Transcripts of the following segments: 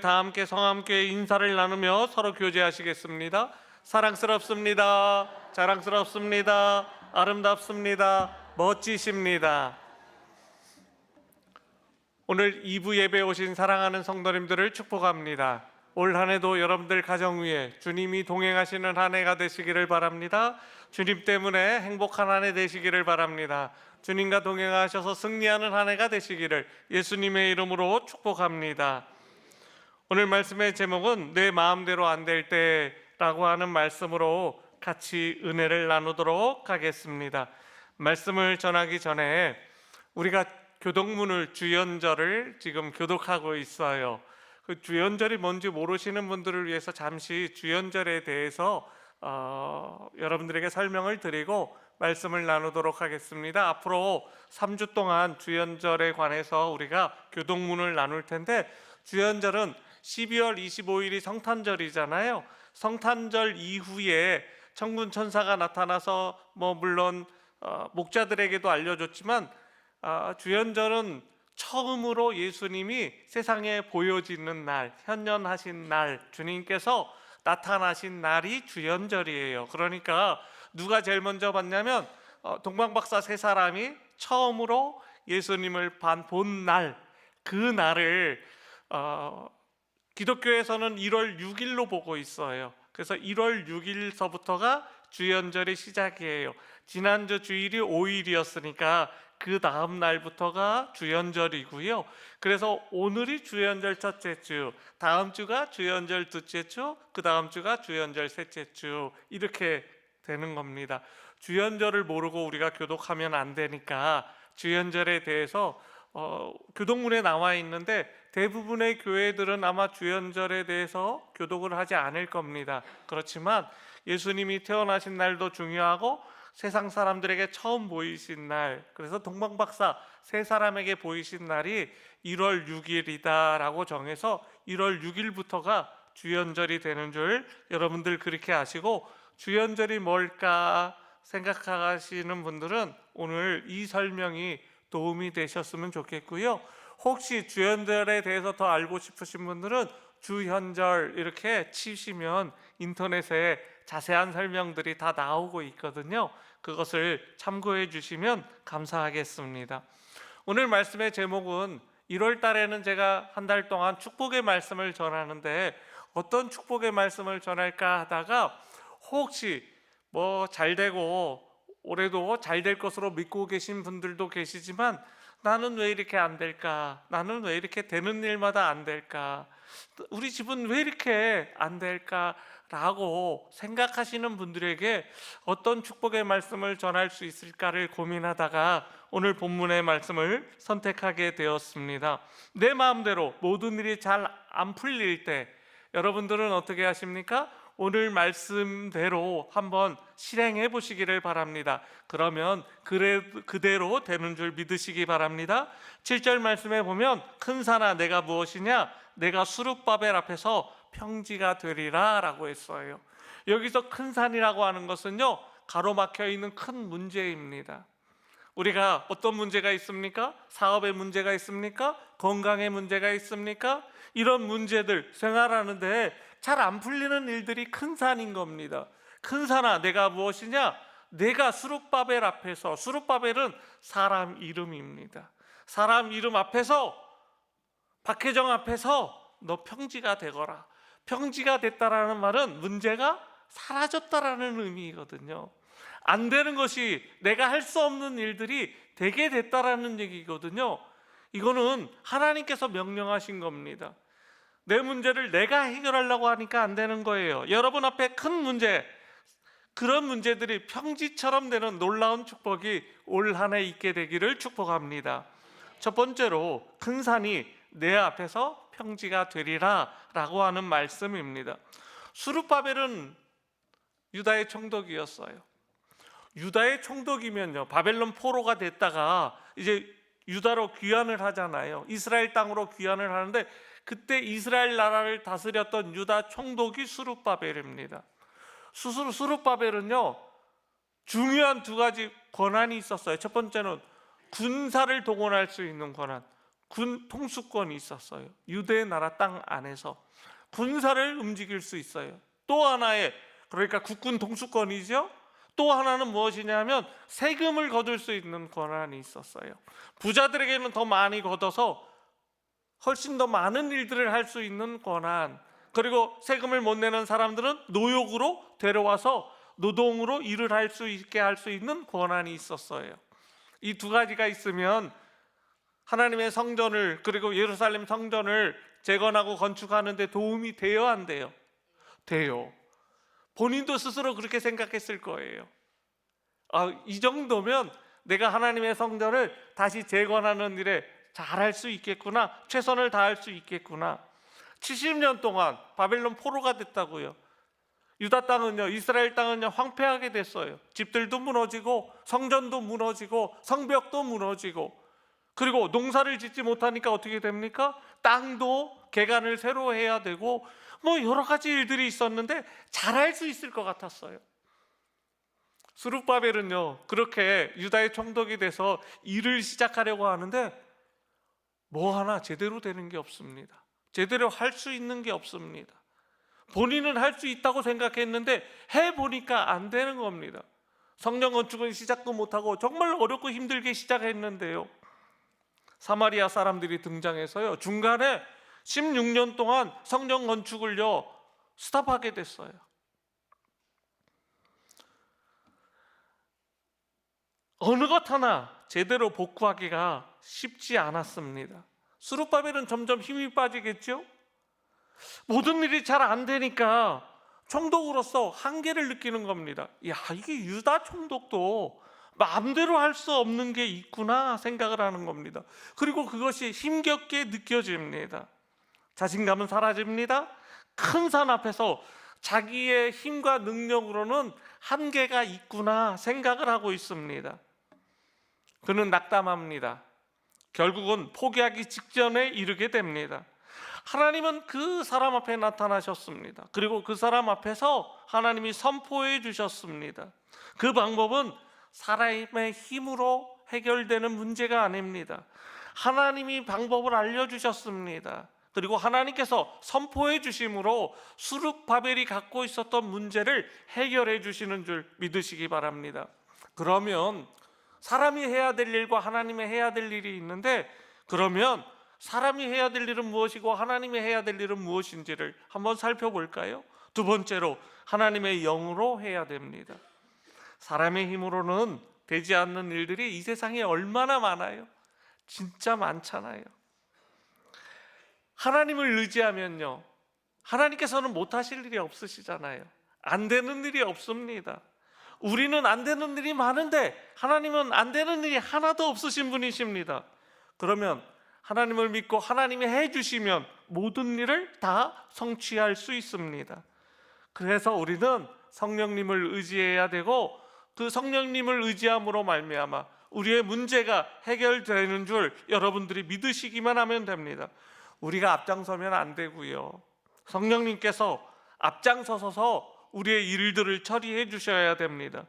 다 함께 성함께 인사를 나누며 서로 교제하시겠습니다. 사랑스럽습니다. 자랑스럽습니다. 아름답습니다. 멋지십니다. 오늘 2부 예배에 오신 사랑하는 성도님들을 축복합니다. 올 한 해도 여러분들 가정 위에 주님이 동행하시는 한 해가 되시기를 바랍니다. 주님 때문에 행복한 한 해 되시기를 바랍니다. 주님과 동행하셔서 승리하는 한 해가 되시기를 예수님의 이름으로 축복합니다. 오늘 말씀의 제목은 내 마음대로 안 될 때라고 하는 말씀으로 같이 은혜를 나누도록 하겠습니다. 말씀을 전하기 전에 우리가 교독문을 주연절을 지금 교독하고 있어요. 그 주연절이 뭔지 모르시는 분들을 위해서 잠시 주연절에 대해서 여러분들에게 설명을 드리고 말씀을 나누도록 하겠습니다. 앞으로 3주 동안 주연절에 관해서 우리가 교독문을 나눌 텐데, 주연절은 12월 25일이 성탄절이잖아요. 성탄절 이후에 천군 천사가 나타나서 물론 목자들에게도 알려줬지만 주연절은 처음으로 예수님이 세상에 보여지는 날, 현현하신 날, 주님께서 나타나신 날이 주연절이에요. 그러니까 누가 제일 먼저 봤냐면 동방박사 세 사람이 처음으로 예수님을 본 날, 그 날을 기독교에서는 1월 6일로 보고 있어요. 그래서 1월 6일서부터가 주연절의 시작이에요. 지난주 주일이 5일이었으니까 그 다음 날부터가 주연절이고요. 그래서 오늘이 주연절 첫째 주, 다음 주가 주연절 둘째 주, 그 다음 주가 주연절 셋째 주, 이렇게 되는 겁니다. 주연절을 모르고 우리가 교독하면 안 되니까 주연절에 대해서 교독문에 나와 있는데, 대부분의 교회들은 아마 주연절에 대해서 교독을 하지 않을 겁니다. 그렇지만 예수님이 태어나신 날도 중요하고 세상 사람들에게 처음 보이신 날, 그래서 동방박사 세 사람에게 보이신 날이 1월 6일이다 라고 정해서 1월 6일부터가 주연절이 되는 줄 여러분들 그렇게 아시고, 주연절이 뭘까 생각하시는 분들은 오늘 이 설명이 도움이 되셨으면 좋겠고요. 혹시 주연절에 대해서 더 알고 싶으신 분들은 주현절 이렇게 치시면 인터넷에 자세한 설명들이 다 나오고 있거든요. 그것을 참고해 주시면 감사하겠습니다. 오늘 말씀의 제목은 1월 달에는 제가 한 달 동안 축복의 말씀을 전하는데 어떤 축복의 말씀을 전할까 하다가, 혹시 잘 되고 올해도 잘 될 것으로 믿고 계신 분들도 계시지만 나는 왜 이렇게 안 될까? 나는 왜 이렇게 되는 일마다 안 될까? 우리 집은 왜 이렇게 안 될까? 라고 생각하시는 분들에게 어떤 축복의 말씀을 전할 수 있을까를 고민하다가 오늘 본문의 말씀을 선택하게 되었습니다. 내 마음대로 모든 일이 잘 안 풀릴 때 여러분들은 어떻게 하십니까? 오늘 말씀대로 한번 실행해 보시기를 바랍니다. 그러면 그대로 되는 줄 믿으시기 바랍니다. 7절 말씀에 보면 큰 산아 내가 무엇이냐? 내가 수룹바벨 앞에서 평지가 되리라 라고 했어요. 여기서 큰 산이라고 하는 것은요, 가로막혀 있는 큰 문제입니다. 우리가 어떤 문제가 있습니까? 사업의 문제가 있습니까? 건강의 문제가 있습니까? 이런 문제들 생활하는데 잘 안 풀리는 일들이 큰 산인 겁니다. 큰 산아 내가 무엇이냐? 내가 수룹바벨 앞에서, 수룹바벨은 사람 이름입니다. 사람 이름 앞에서, 박혜정 앞에서 너 평지가 되거라. 평지가 됐다라는 말은 문제가 사라졌다라는 의미거든요. 안 되는 것이, 내가 할 수 없는 일들이 되게 됐다라는 얘기거든요. 이거는 하나님께서 명령하신 겁니다. 내 문제를 내가 해결하려고 하니까 안 되는 거예요. 여러분 앞에 큰 문제, 그런 문제들이 평지처럼 되는 놀라운 축복이 올 한 해 있게 되기를 축복합니다. 첫 번째로 큰 산이 내 앞에서 평지가 되리라 라고 하는 말씀입니다. 수룹바벨은 유다의 총독이었어요. 유다의 총독이면요, 바벨론 포로가 됐다가 이제 유다로 귀환을 하잖아요. 이스라엘 땅으로 귀환을 하는데, 그때 이스라엘 나라를 다스렸던 유다 총독이 수룹바벨입니다. 수룹바벨은요, 중요한 두 가지 권한이 있었어요. 첫 번째는 군사를 동원할 수 있는 권한, 군 통수권이 있었어요. 유대 나라 땅 안에서 군사를 움직일 수 있어요. 또 하나의, 그러니까 국군 통수권이죠. 또 하나는 무엇이냐면 세금을 거둘 수 있는 권한이 있었어요. 부자들에게는 더 많이 걷어서 훨씬 더 많은 일들을 할 수 있는 권한, 그리고 세금을 못 내는 사람들은 노역으로 데려와서 노동으로 일을 할 수 있게 할 수 있는 권한이 있었어요. 이 두 가지가 있으면 하나님의 성전을, 그리고 예루살렘 성전을 재건하고 건축하는 데 도움이 돼요, 안 돼요? 돼요. 본인도 스스로 그렇게 생각했을 거예요. 이 정도면 내가 하나님의 성전을 다시 재건하는 일에 잘할 수 있겠구나, 최선을 다할 수 있겠구나. 70년 동안 바벨론 포로가 됐다고요. 유다 땅은요, 이스라엘 땅은요 황폐하게 됐어요. 집들도 무너지고 성전도 무너지고 성벽도 무너지고, 그리고 농사를 짓지 못하니까 어떻게 됩니까? 땅도 개간을 새로 해야 되고, 뭐 여러 가지 일들이 있었는데 잘할 수 있을 것 같았어요. 스룹바벨은요 그렇게 유다의 총독이 돼서 일을 시작하려고 하는데 뭐 하나 제대로 되는 게 없습니다. 제대로 할 수 있는 게 없습니다. 본인은 할 수 있다고 생각했는데 해보니까 안 되는 겁니다. 성전 건축은 시작도 못하고 정말 어렵고 힘들게 시작했는데요, 사마리아 사람들이 등장해서요 중간에 16년 동안 성전 건축을요 스탑하게 됐어요. 어느 것 하나 제대로 복구하기가 쉽지 않았습니다. 스룹바벨은 점점 힘이 빠지겠죠. 모든 일이 잘 안 되니까 총독으로서 한계를 느끼는 겁니다. 야, 이게 유다 총독도 마음대로 할 수 없는 게 있구나 생각을 하는 겁니다. 그리고 그것이 힘겹게 느껴집니다. 자신감은 사라집니다. 큰 산 앞에서 자기의 힘과 능력으로는 한계가 있구나 생각을 하고 있습니다. 그는 낙담합니다. 결국은 포기하기 직전에 이르게 됩니다. 하나님은 그 사람 앞에 나타나셨습니다. 그리고 그 사람 앞에서 하나님이 선포해 주셨습니다. 그 방법은 사람의 힘으로 해결되는 문제가 아닙니다. 하나님이 방법을 알려주셨습니다. 그리고 하나님께서 선포해 주심으로 스룹바벨이 갖고 있었던 문제를 해결해 주시는 줄 믿으시기 바랍니다. 그러면 사람이 해야 될 일과 하나님이 해야 될 일이 있는데, 그러면 사람이 해야 될 일은 무엇이고 하나님이 해야 될 일은 무엇인지를 한번 살펴볼까요? 두 번째로 하나님의 영으로 해야 됩니다. 사람의 힘으로는 되지 않는 일들이 이 세상에 얼마나 많아요. 진짜 많잖아요. 하나님을 의지하면요, 하나님께서는 못하실 일이 없으시잖아요. 안 되는 일이 없습니다. 우리는 안 되는 일이 많은데 하나님은 안 되는 일이 하나도 없으신 분이십니다. 그러면 하나님을 믿고 하나님이 해주시면 모든 일을 다 성취할 수 있습니다. 그래서 우리는 성령님을 의지해야 되고, 그 성령님을 의지함으로 말미암아 우리의 문제가 해결되는 줄 여러분들이 믿으시기만 하면 됩니다. 우리가 앞장서면 안 되고요, 성령님께서 앞장서서 우리의 일들을 처리해 주셔야 됩니다.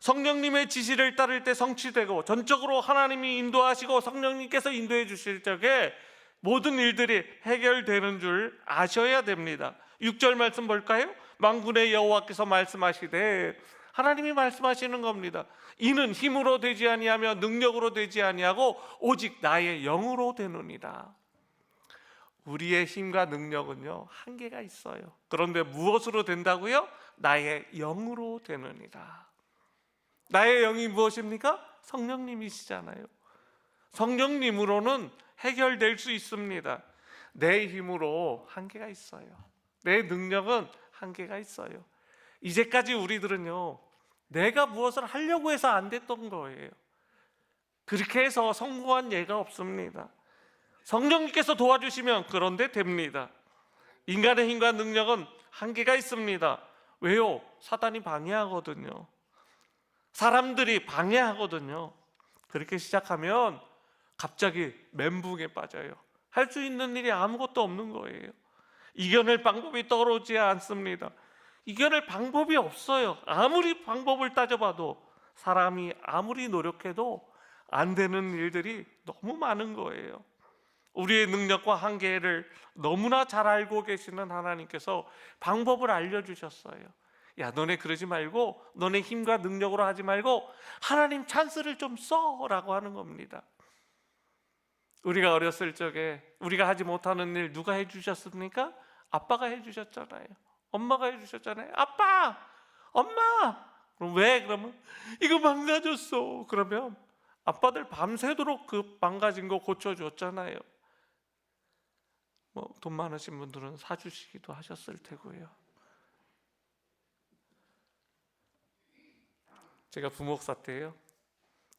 성령님의 지시를 따를 때 성취되고, 전적으로 하나님이 인도하시고 성령님께서 인도해 주실 적에 모든 일들이 해결되는 줄 아셔야 됩니다. 6절 말씀 볼까요? 만군의 여호와께서 말씀하시되, 하나님이 말씀하시는 겁니다. 이는 힘으로 되지 아니하며 능력으로 되지 아니하고 오직 나의 영으로 되느니라. 우리의 힘과 능력은요 한계가 있어요. 그런데 무엇으로 된다고요? 나의 영으로 되느니라. 나의 영이 무엇입니까? 성령님이시잖아요. 성령님으로는 해결될 수 있습니다. 내 힘으로 한계가 있어요. 내 능력은 한계가 있어요. 이제까지 우리들은요 내가 무엇을 하려고 해서 안 됐던 거예요. 그렇게 해서 성공한 예가 없습니다. 성령님께서 도와주시면 그런데 됩니다. 인간의 힘과 능력은 한계가 있습니다. 왜요? 사단이 방해하거든요. 사람들이 방해하거든요. 그렇게 시작하면 갑자기 멘붕에 빠져요. 할 수 있는 일이 아무것도 없는 거예요. 이겨낼 방법이 떠오르지 않습니다. 이겨낼 방법이 없어요. 아무리 방법을 따져봐도, 사람이 아무리 노력해도 안 되는 일들이 너무 많은 거예요. 우리의 능력과 한계를 너무나 잘 알고 계시는 하나님께서 방법을 알려주셨어요. 야, 너네 그러지 말고, 너네 힘과 능력으로 하지 말고 하나님 찬스를 좀 써라고 하는 겁니다. 우리가 어렸을 적에 우리가 하지 못하는 일 누가 해주셨습니까? 아빠가 해주셨잖아요. 엄마가 해주셨잖아요. 아빠! 엄마! 그럼 왜? 그러면 이거 망가졌어. 그러면 아빠들 밤새도록 그 망가진 거 고쳐줬잖아요. 뭐 돈 많으신 분들은 사주시기도 하셨을 테고요. 제가 부목사 때요,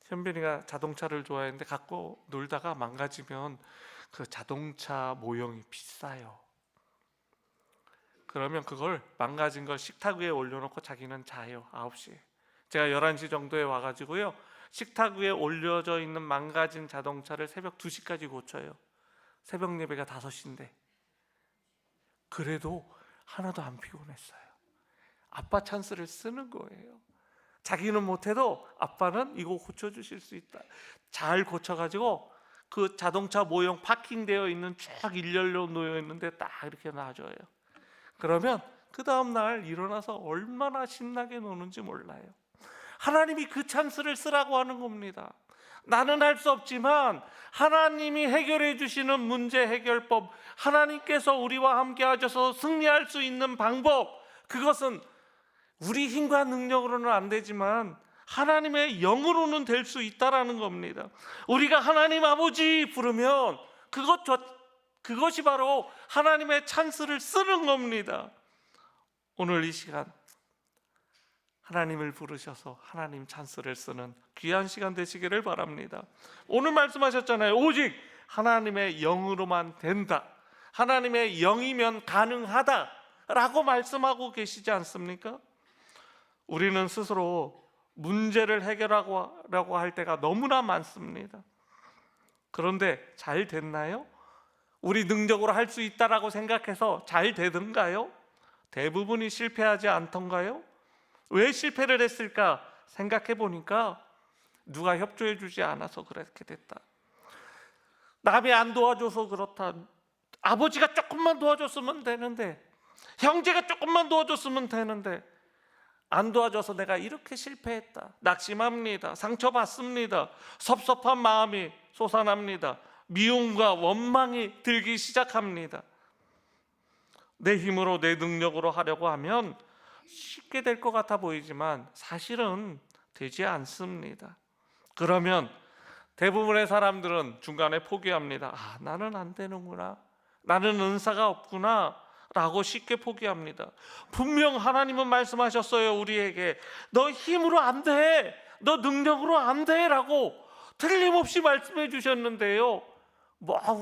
현빈이가 자동차를 좋아했는데 갖고 놀다가 망가지면 그 자동차 모형이 비싸요. 그러면 그걸 망가진 걸 식탁 위에 올려놓고 자기는 자요. 9시에. 제가 11시 정도에 와가지고요, 식탁 위에 올려져 있는 망가진 자동차를 새벽 2시까지 고쳐요. 새벽 예배가 5시인데 그래도 하나도 안 피곤했어요. 아빠 찬스를 쓰는 거예요. 자기는 못해도 아빠는 이거 고쳐주실 수 있다. 잘 고쳐가지고 그 자동차 모형 파킹되어 있는 쫙 일렬로 놓여 있는데 딱 이렇게 놔줘요. 그러면 그 다음날 일어나서 얼마나 신나게 노는지 몰라요. 하나님이 그 찬스를 쓰라고 하는 겁니다. 나는 할 수 없지만 하나님이 해결해 주시는 문제 해결법, 하나님께서 우리와 함께 하셔서 승리할 수 있는 방법, 그것은 우리 힘과 능력으로는 안 되지만 하나님의 영으로는 될 수 있다라는 겁니다. 우리가 하나님 아버지 부르면 그것이 바로 하나님의 찬스를 쓰는 겁니다. 오늘 이 시간 하나님을 부르셔서 하나님 찬스를 쓰는 귀한 시간 되시기를 바랍니다. 오늘 말씀하셨잖아요. 오직 하나님의 영으로만 된다, 하나님의 영이면 가능하다 라고 말씀하고 계시지 않습니까? 우리는 스스로 문제를 해결하려고 할 때가 너무나 많습니다. 그런데 잘 됐나요? 우리 능력으로 할 수 있다라고 생각해서 잘 되던가요? 대부분이 실패하지 않던가요? 왜 실패를 했을까 생각해 보니까 누가 협조해 주지 않아서 그렇게 됐다. 남이 안 도와줘서 그렇다. 아버지가 조금만 도와줬으면 되는데, 형제가 조금만 도와줬으면 되는데 안 도와줘서 내가 이렇게 실패했다. 낙심합니다. 상처받습니다. 섭섭한 마음이 솟아납니다. 미움과 원망이 들기 시작합니다. 내 힘으로 내 능력으로 하려고 하면 쉽게 될 것 같아 보이지만 사실은 되지 않습니다. 그러면 대부분의 사람들은 중간에 포기합니다. 나는 안 되는구나, 나는 은사가 없구나 라고 쉽게 포기합니다. 분명 하나님은 말씀하셨어요. 우리에게 너 힘으로 안 돼, 너 능력으로 안 돼 라고 틀림없이 말씀해 주셨는데요,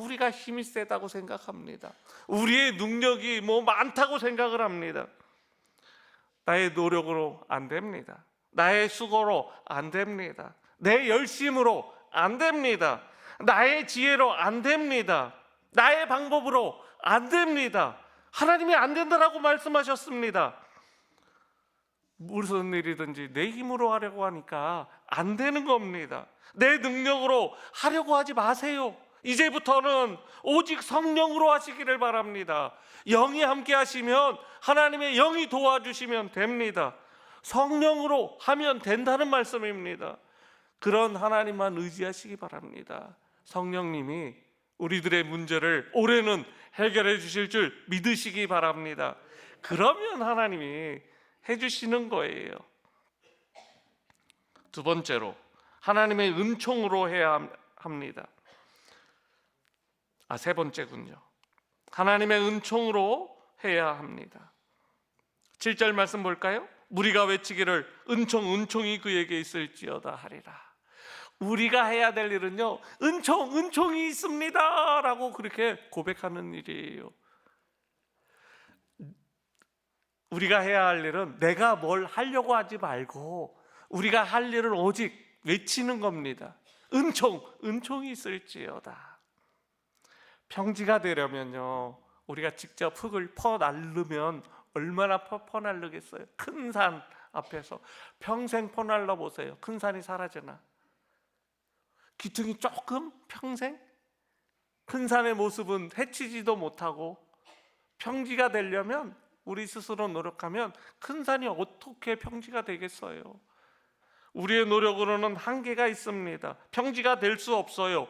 우리가 힘이 세다고 생각합니다. 우리의 능력이 많다고 생각을 합니다. 나의 노력으로 안 됩니다. 나의 수고로 안 됩니다. 내 열심으로 안 됩니다. 나의 지혜로 안 됩니다. 나의 방법으로 안 됩니다. 하나님이 안 된다라고 말씀하셨습니다. 무슨 일이든지 내 힘으로 하려고 하니까 안 되는 겁니다. 내 능력으로 하려고 하지 마세요. 이제부터는 오직 성령으로 하시기를 바랍니다. 영이 함께 하시면, 하나님의 영이 도와주시면 됩니다. 성령으로 하면 된다는 말씀입니다. 그런 하나님만 의지하시기 바랍니다. 성령님이 우리들의 문제를 올해는 해결해 주실 줄 믿으시기 바랍니다. 그러면 하나님이 해주시는 거예요. 두 번째로 하나님의 은총으로 해야 합니다. 세 번째군요. 하나님의 은총으로 해야 합니다. 7절 말씀 볼까요? 우리가 외치기를 은총이 그에게 있을지어다 하리라. 우리가 해야 될 일은요, 은총이 있습니다 라고 그렇게 고백하는 일이에요. 우리가 해야 할 일은 내가 뭘 하려고 하지 말고 우리가 할 일은 오직 외치는 겁니다. 은총이 있을지어다. 평지가 되려면요, 우리가 직접 흙을 퍼날르면 얼마나 퍼날르겠어요. 큰 산 앞에서 평생 퍼날라 보세요. 큰 산이 사라지나? 기둥이 조금 평생? 큰 산의 모습은 해치지도 못하고 평지가 되려면 우리 스스로 노력하면 큰 산이 어떻게 평지가 되겠어요? 우리의 노력으로는 한계가 있습니다. 평지가 될 수 없어요.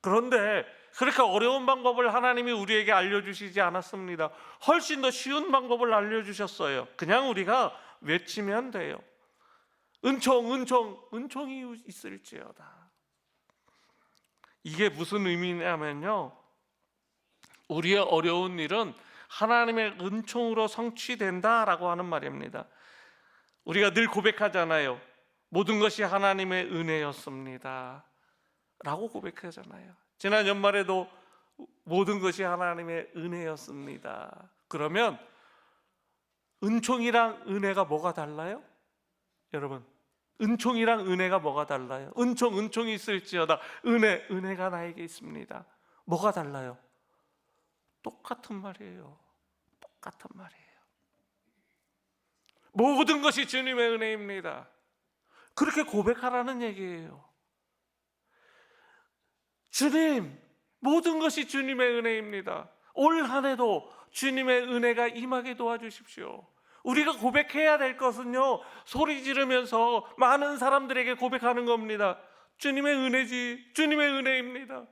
그런데 그렇게 어려운 방법을 하나님이 우리에게 알려주시지 않았습니다. 훨씬 더 쉬운 방법을 알려주셨어요. 그냥 우리가 외치면 돼요. 은총이 있을지어다. 이게 무슨 의미냐면요, 우리의 어려운 일은 하나님의 은총으로 성취된다라고 하는 말입니다. 우리가 늘 고백하잖아요. 모든 것이 하나님의 은혜였습니다 라고 고백하잖아요. 지난 연말에도 모든 것이 하나님의 은혜였습니다. 그러면 은총이랑 은혜가 뭐가 달라요? 여러분, 은총이랑 은혜가 뭐가 달라요? 은총이 있을지어다. 은혜가 나에게 있습니다. 뭐가 달라요? 똑같은 말이에요. 똑같은 말이에요. 모든 것이 주님의 은혜입니다. 그렇게 고백하라는 얘기예요. 주님, 모든 것이 주님의 은혜입니다. 올 한 해도 주님의 은혜가 임하게 도와주십시오. 우리가 고백해야 될 것은요, 소리 지르면서 많은 사람들에게 고백하는 겁니다. 주님의 은혜지, 주님의 은혜입니다.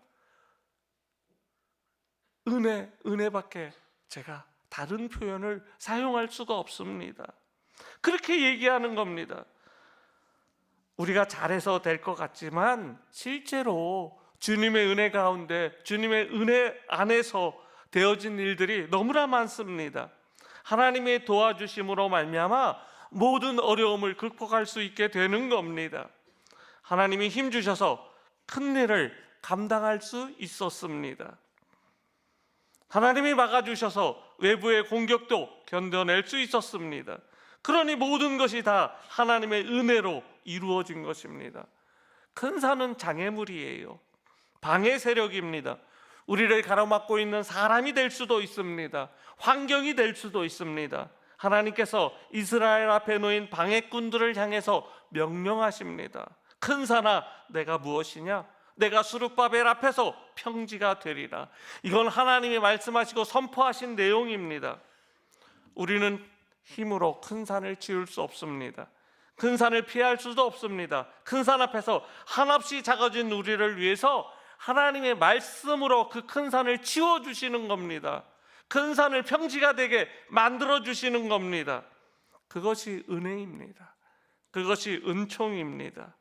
은혜밖에 제가 다른 표현을 사용할 수가 없습니다. 그렇게 얘기하는 겁니다. 우리가 잘해서 될 것 같지만 실제로 주님의 은혜 가운데, 주님의 은혜 안에서 되어진 일들이 너무나 많습니다. 하나님의 도와주심으로 말미암아 모든 어려움을 극복할 수 있게 되는 겁니다. 하나님이 힘 주셔서 큰 일을 감당할 수 있었습니다. 하나님이 막아주셔서 외부의 공격도 견뎌낼 수 있었습니다. 그러니 모든 것이 다 하나님의 은혜로 이루어진 것입니다. 큰 산은 장애물이에요. 방해 세력입니다. 우리를 가로막고 있는 사람이 될 수도 있습니다. 환경이 될 수도 있습니다. 하나님께서 이스라엘 앞에 놓인 방해꾼들을 향해서 명령하십니다. 큰 산아, 내가 무엇이냐? 내가 수룹바벨 앞에서 평지가 되리라. 이건 하나님이 말씀하시고 선포하신 내용입니다. 우리는 힘으로 큰 산을 지을 수 없습니다. 큰 산을 피할 수도 없습니다. 큰 산 앞에서 한없이 작아진 우리를 위해서 하나님의 말씀으로 그 큰 산을 치워주시는 겁니다. 큰 산을 평지가 되게 만들어주시는 겁니다. 그것이 은혜입니다. 그것이 은총입니다.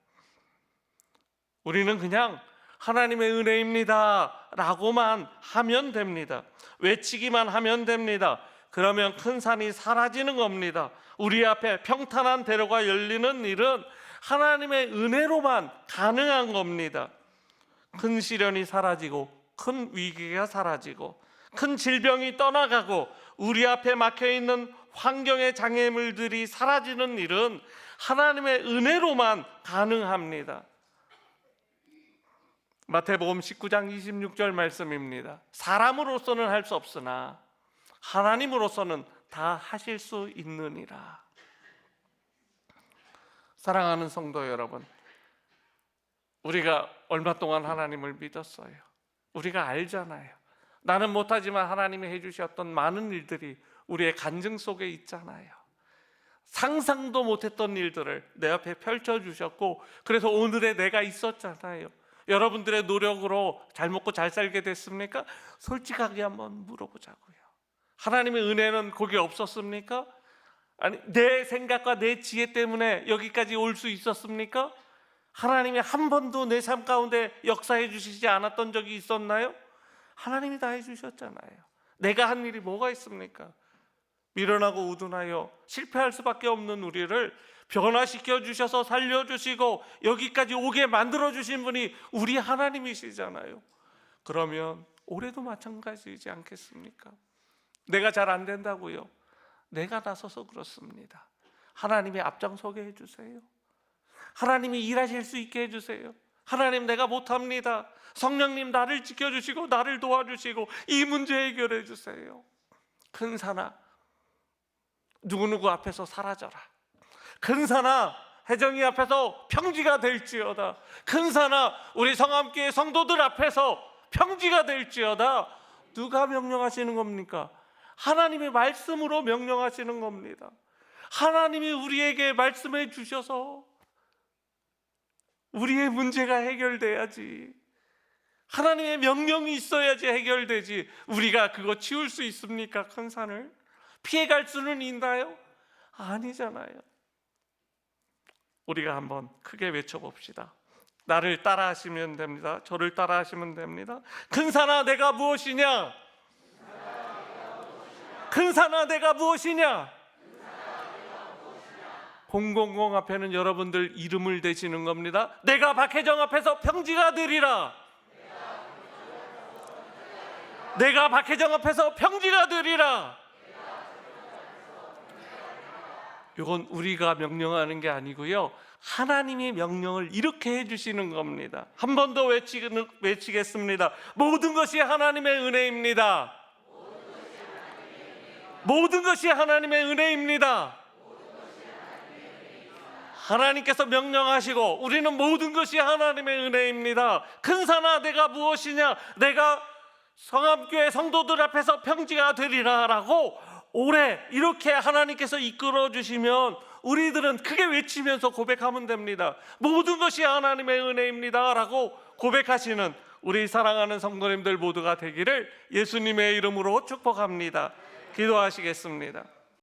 우리는 그냥 하나님의 은혜입니다 라고만 하면 됩니다. 외치기만 하면 됩니다. 그러면 큰 산이 사라지는 겁니다. 우리 앞에 평탄한 대로가 열리는 일은 하나님의 은혜로만 가능한 겁니다. 큰 시련이 사라지고, 큰 위기가 사라지고, 큰 질병이 떠나가고, 우리 앞에 막혀있는 환경의 장애물들이 사라지는 일은 하나님의 은혜로만 가능합니다. 마태복음 19장 26절 말씀입니다. 사람으로서는 할 수 없으나 하나님으로서는 다 하실 수 있느니라. 사랑하는 성도 여러분, 우리가 얼마 동안 하나님을 믿었어요. 우리가 알잖아요. 나는 못하지만 하나님이 해주셨던 많은 일들이 우리의 간증 속에 있잖아요. 상상도 못했던 일들을 내 앞에 펼쳐주셨고, 그래서 오늘의 내가 있었잖아요. 여러분들의 노력으로 잘 먹고 잘 살게 됐습니까? 솔직하게 한번 물어보자고요. 하나님의 은혜는 거기 없었습니까? 아니, 내 생각과 내 지혜 때문에 여기까지 올 수 있었습니까? 하나님이 한 번도 내 삶 가운데 역사해 주시지 않았던 적이 있었나요? 하나님이 다 해주셨잖아요. 내가 한 일이 뭐가 있습니까? 미련하고 우둔하여 실패할 수밖에 없는 우리를 변화시켜 주셔서 살려주시고 여기까지 오게 만들어 주신 분이 우리 하나님이시잖아요. 그러면 올해도 마찬가지이지 않겠습니까? 내가 잘 안 된다고요? 내가 나서서 그렇습니다. 하나님이 앞장서게 해주세요. 하나님이 일하실 수 있게 해주세요. 하나님, 내가 못합니다. 성령님, 나를 지켜주시고 나를 도와주시고 이 문제 해결해 주세요. 큰 산아, 누구누구 앞에서 사라져라. 큰 산아, 혜정이 앞에서 평지가 될지어다. 큰 산아, 우리 성함교회 성도들 앞에서 평지가 될지어다. 누가 명령하시는 겁니까? 하나님의 말씀으로 명령하시는 겁니다. 하나님이 우리에게 말씀해 주셔서 우리의 문제가 해결돼야지. 하나님의 명령이 있어야지 해결되지. 우리가 그거 치울 수 있습니까? 큰 산을 피해갈 수는 있나요? 아니잖아요. 우리가 한번 크게 외쳐봅시다. 나를 따라하시면 됩니다. 저를 따라하시면 됩니다. 큰 산아 내가 무엇이냐? 큰 산아 내가 무엇이냐? 공공공 앞에는 여러분들 이름을 대시는 겁니다. 내가 박혜정 앞에서 평지가 되리라. 내가 박혜정 앞에서 평지가 되리라. 이건 우리가 명령하는 게 아니고요, 하나님이 명령을 이렇게 해주시는 겁니다. 한 번 더 외치겠습니다. 모든 것이 하나님의 은혜입니다. 모든 것이 하나님의 은혜입니다. 하나님께서 명령하시고 우리는 모든 것이 하나님의 은혜입니다. 큰 산아 내가 무엇이냐? 내가 성암교회 성도들 앞에서 평지가 되리라 라고 오래 이렇게 하나님께서 이끌어 주시면 우리들은 크게 외치면서 고백하면 됩니다. 모든 것이 하나님의 은혜입니다 라고 고백하시는 우리 사랑하는 성도님들 모두가 되기를 예수님의 이름으로 축복합니다. 기도하시겠습니다.